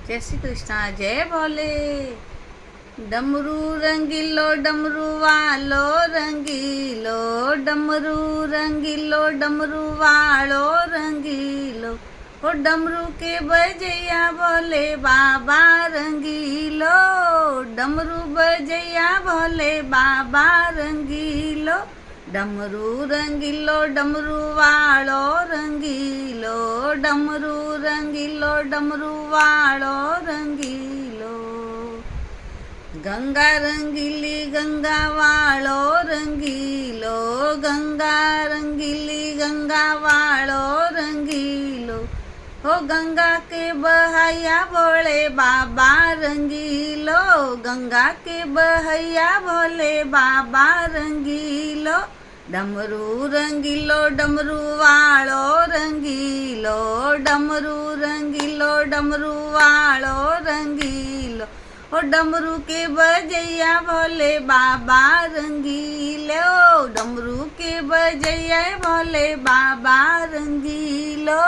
जय श्री कृष्ण जय भोले। डमरू रंगीलो डमरू वालो रंगीलो, डमरू रंगीलो डमरू वालो रंगीलो, ओ डमरू के बजैया भोले बाबा रंगीलो, डमरू बजैया भोले बाबा रंगीलो, डमरू रंगीलो डमरू वालो रंगीलो, डमरू रंगीलो डमरू वालो रंगीलो, गंगा रंगीली गंगा वालो रंगीलो, गंगा रंगीली गंगा वालो रंगीलो, हो गंगा के बहैया भोले बाबा रंगीलो, गंगा के बहैया भोले बाबा रंगीलो, डमरू रंगीलो डमरू वालो रंगीलो, डमरू रंगीलो डमरू वालो रंगीलो, ओ डमरू के बजैया भोले बाबा रंगीलो, डमरू के बजैया भोले बाबा रंगीलो।